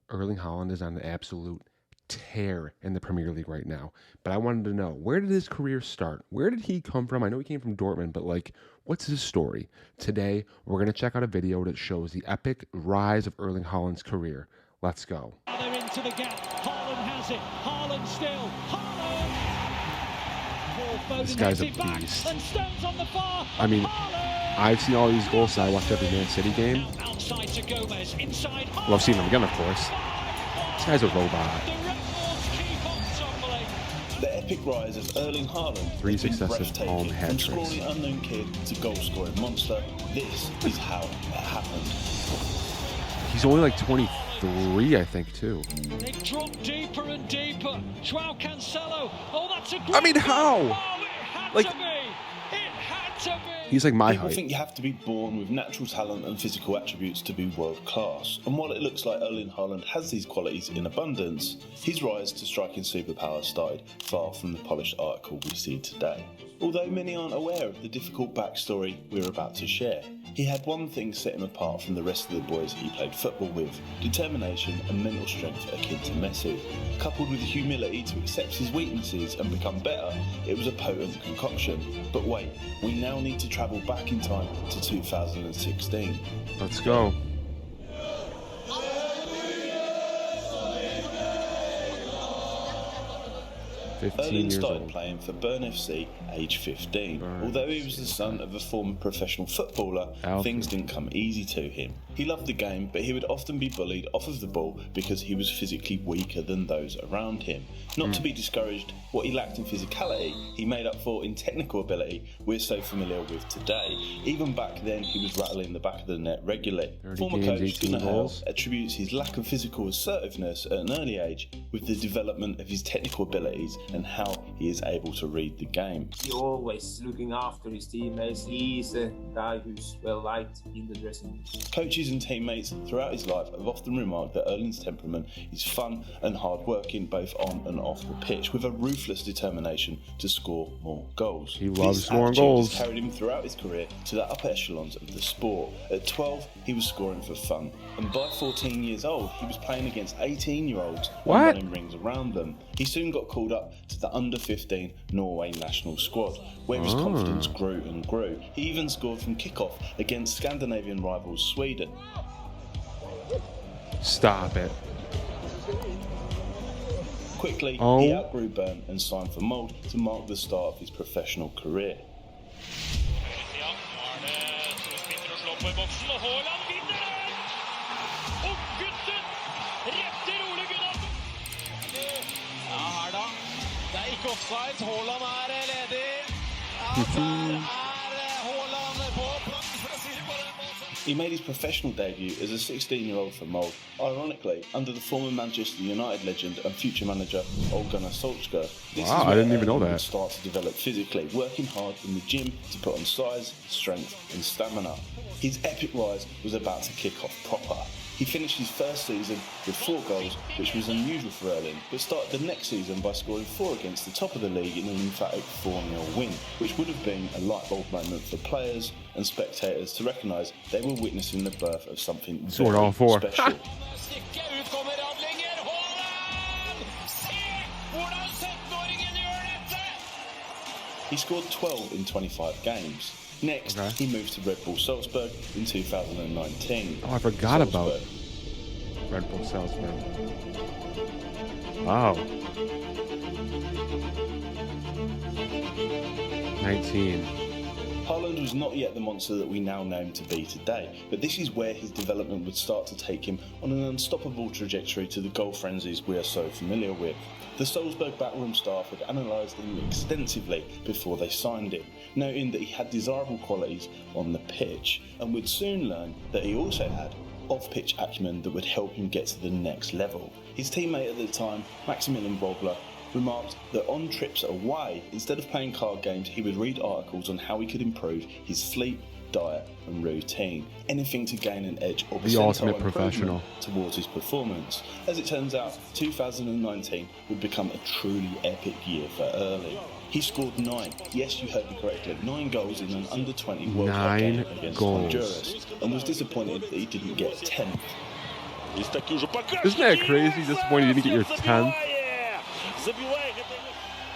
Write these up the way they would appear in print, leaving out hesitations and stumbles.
Erling Haaland is on an absolute tear in the Premier League right now. But I wanted to know, where did his career start? Where did he come from? I know he came from Dortmund, but like, what's his story? Today, we're going to check out a video that shows the epic rise of Erling Haaland's career. Let's go. They're into the gap. Haaland has it. Haaland still. Haaland! This guy's a beast. And Stones on the far. I mean, Haaland! I've seen all these goals, so I watched every Man City game. Now outside to Gomez. Inside. Well, I've seen them again, of course. This guy's a robot. The records keep on tumbling. The epic rise of Erling Haaland 3 has been successive home breathtaking. From hat-tricks. scrawny unknown kid to goal-scoring monster, this is how it happened. He's only like 23, I think, too. They drop deeper and deeper. Joao Cancelo. Oh, that's a great I mean, how? Oh, it had Like, to be. It had to be. He's like my People height. think you have to be born with natural talent and physical attributes to be world class, and while it looks like Erling Haaland has these qualities in abundance, his rise to striking superpower started far from the polished article we see today. Although many aren't aware of the difficult backstory we're about to share, he had one thing set him apart from the rest of the boys he played football with: determination and mental strength akin to Messi. Coupled with the humility to accept his weaknesses and become better, it was a potent concoction. But wait, we now need to travel back in time to 2016. Let's go. Erling started old. playing for Bern FC age 15. Although he was the son of a former professional footballer, things didn't come easy to him. He loved the game, but he would often be bullied off of the ball because he was physically weaker than those around him. Not to be discouraged, what he lacked in physicality, he made up for in technical ability we're so familiar with today. Even back then, he was rattling the back of the net regularly. 30 Former games, coach 18 Gunnar goals. attributes his lack of physical assertiveness at an early age with the development of his technical abilities and how he is able to read the game. He always looking after his teammates. He is a guy who's well liked in the dressing room. Coaches and teammates throughout his life have often remarked that Erling's temperament is fun and hard-working both on and off the pitch, with a ruthless determination to score more goals. He loves This scoring attitude goals. has carried him throughout his career to the upper echelons of the sport. At 12, he was scoring for fun, and by 14 years old, he was playing against 18-year-olds and What? running rings around them. He soon got called up to the under-15 Norway national squad, where his confidence grew and grew. He even scored from kickoff against Scandinavian rivals Sweden. Stop it. Quickly, he Oh. outgrew Bern and signed for Molde to mark the start of his professional career. Ja, nå er det to spillere å slå på i boksen, og Haaland vinner den! Og gutten! Rett i rolig Gunnar! Ja, her da. Det er ikke offside. Haaland er ledig. Ja, der er Haaland på plass for å si det på den måten. He made his professional debut as a 16-year-old for Molde, ironically under the former Manchester United legend and future manager Ole Gunnar Solskjaer. This Wow, is I didn't where even know Erling that. would start to develop physically, working hard in the gym to put on size, strength and stamina. His epic rise was about to kick off proper. He finished his first season with 4 goals, which was unusual for Erling, but started the next season by scoring 4 against the top of the league in an emphatic 4-0 win, which would have been a light bulb moment for players and spectators to recognise they were witnessing the birth of something Scored very all 4. special. Stikke ut kommer Radlinger. Haaland! Se hvordan 17-åringen gjør dette! He scored 12 in 25 games. Next, Okay. he moved to Red Bull Salzburg in 2019. Oh, I forgot about Salzburg. Red Bull Salesman. Wow. 19. Haaland was not yet the monster that we now know him to be today, but this is where his development would start to take him on an unstoppable trajectory to the goal frenzies we are so familiar with. The Salzburg backroom staff had analysed him extensively before they signed him, noting that he had desirable qualities on the pitch, and would soon learn that he also had off-pitch acumen that would help him get to the next level. His teammate at the time, Maximilian Vogler, remarked that on trips away, instead of playing card games, he would read articles on how he could improve his sleep, diet and routine, anything to gain an edge or The percentile ultimate improvement professional. towards his performance. As it turns out, 2019 would become a truly epic year for Erling. He scored 9, yes you heard me correctly, 9 goals in an under-20 World Cup 9 game against goals. Honduras, and was disappointed that he didn't get 10th. Isn't that crazy? Disappointed you didn't get your 10th.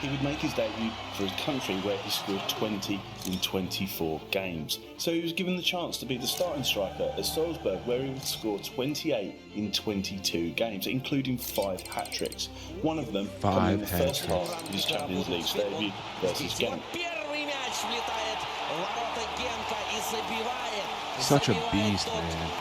He would make his debut for his country where he scored 20 in 24 games. So he was given the chance to be the starting striker at Salzburg where he would score 28 in 22 games, including 5 hat-tricks. One of them coming in the first half of his Champions League debut versus Genk. Such a beast, man.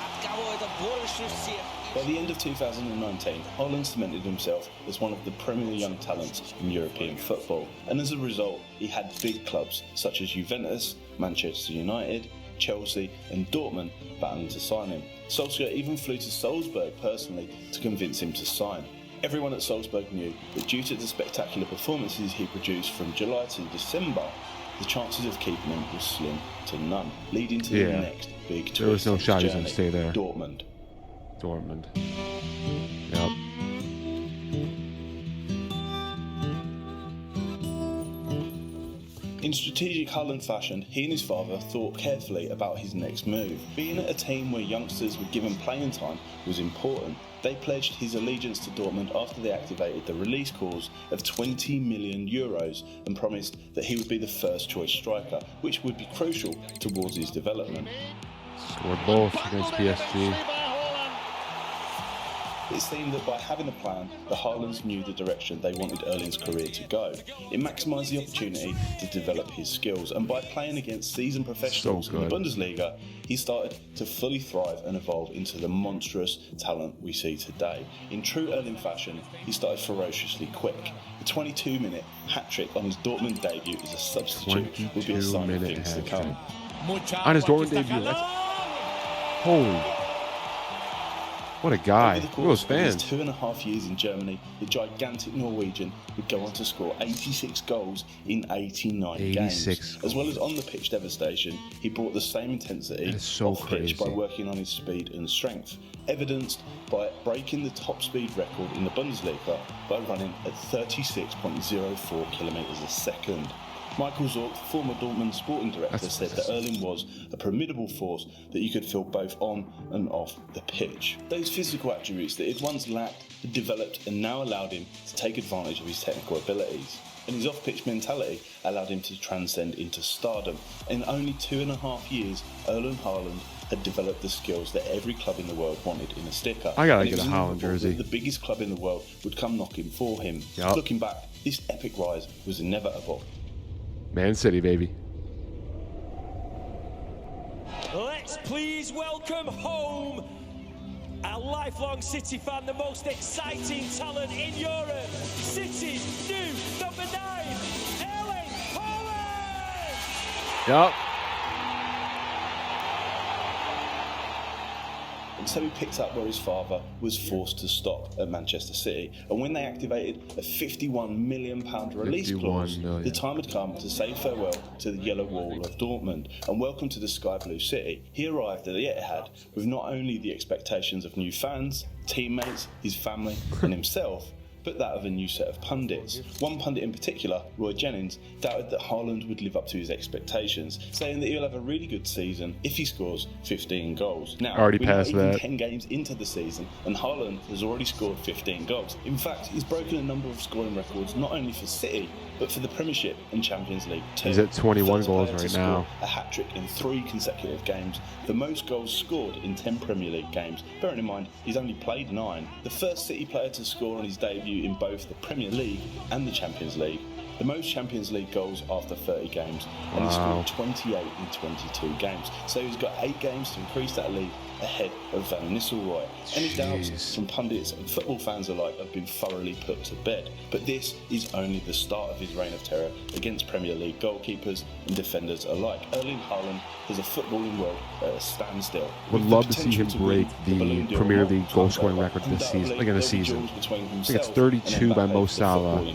By the end of 2019, Haaland cemented himself as one of the premier young talents in European football, and as a result, he had big clubs such as Juventus, Manchester United, Chelsea and Dortmund battling to sign him. Solskjaer even flew to Salzburg personally to convince him to sign. Everyone at Salzburg knew that due to the spectacular performances he produced from July to December, the chances of keeping him was slim to none, leading to the next big twist. There was no shot he's going to stay there. Dortmund. Yep. In strategic Haaland fashion, he and his father thought carefully about his next move. Being at a team where youngsters were given playing time was important. They pledged his allegiance to Dortmund after they activated the release clause of €20 million and promised that he would be the first choice striker, which would be crucial towards his development. Scored both against PSG. It seemed that by having a plan, the Haalands knew the direction they wanted Erling's career to go. It maximised the opportunity to develop his skills, and by playing against seasoned professionals in the Bundesliga, he started to fully thrive and evolve into the monstrous talent we see today. In true Erling fashion, he started ferociously quick. The 22-minute hat-trick on his Dortmund debut as a substitute would be a sign of things to come. On his Dortmund debut, that's... Holy... What a guy. Look at those fans. Over the course of his 2.5 years in Germany, the gigantic Norwegian would go on to score 86 goals in 89 games. As well as on the pitch devastation, he brought the same intensity off pitch by working on his speed and strength, evidenced by breaking the top speed record in the Bundesliga by running at 36.04 kilometres a second. Michael Zorc, former Dortmund sporting director, said that Erling was a formidable force that you could feel both on and off the pitch. Those physical attributes that he'd once lacked had developed and now allowed him to take advantage of his technical abilities. And his off-pitch mentality allowed him to transcend into stardom. In only 2.5 years, Erling Haaland had developed the skills that every club in the world wanted in a sticker. I gotta get a Haaland jersey. The biggest club in the world would come knocking for him. Looking back, this epic rise was inevitable. Man City, baby. Let's please welcome home a lifelong City fan, the most exciting talent in Europe. City's new number 9, Erling Haaland! Yup. And so he picked up where his father was forced to stop at Manchester City. And when they activated a £51 million release clause, the time had come to say farewell to the yellow wall of Dortmund and welcome to the sky blue city. He arrived at the Etihad with not only the expectations of new fans, teammates, his family and himself, but that of a new set of pundits. One pundit in particular, Roy Jennings, doubted that Haaland would live up to his expectations, saying that he'll have a really good season if he scores 15 goals. Now, we're not even 10 games into the season, and Haaland has already scored 15 goals. In fact, he's broken a number of scoring records not only for City, but for the Premiership and Champions League too. He's at 21 goals right now. A hat-trick in 3 consecutive games, the most goals scored in 10 Premier League games. Bearing in mind, he's only played 9. The first City player to score on his debut in both the Premier League and the Champions League. The most Champions League goals after 30 games, and he scored 28 in 22 games. So he's got 8 games to increase that lead ahead of Van Nistelrooy. Any doubts from pundits and football fans alike have been thoroughly put to bed. But this is only the start of his reign of terror against Premier League goalkeepers and defenders alike. Erling Haaland has a footballing world at a standstill. Would love to see him break the Premier League goal scoring record this season. Again, this season. I think it's 32 by Mo Salah.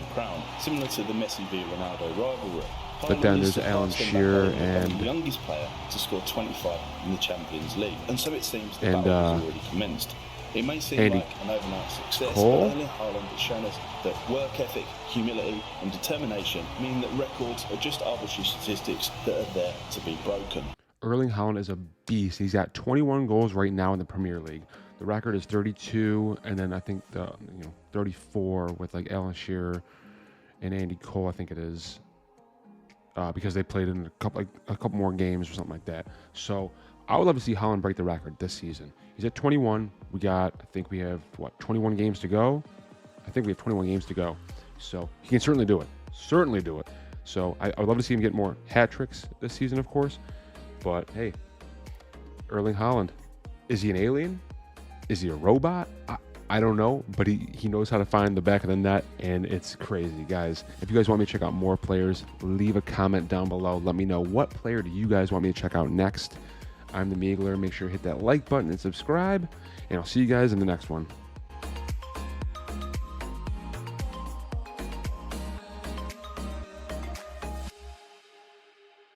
Similar to the Messi v Ronaldo rivalry. But then there's Alan Shearer and the youngest player to score 25 in the Champions League, and so it seems the battle has already commenced. It may seem like an overnight success, but Erling Haaland has shown us that work ethic, humility, and determination mean that records are just arbitrary statistics that are there to be broken. Erling Haaland is a beast. He's got 21 goals right now in the Premier League. The record is 32, and then I think 34 with like Alan Shearer and Andy Cole. I think it is because they played in a couple more games or something like that. So I would love to see Haaland break the record this season. He's at 21. I think we have 21 games to go. I think we have 21 games to go. So he can certainly do it. Certainly do it. So I would love to see him get more hat tricks this season, of course. But hey, Erling Haaland, is he an alien? Is he a robot? I don't know, but he knows how to find the back of the net, and it's crazy, guys. If you guys want me to check out more players, leave a comment down below. Let me know what player do you guys want me to check out next. I'm the Meagler. Make sure to hit that like button and subscribe, and I'll see you guys in the next one.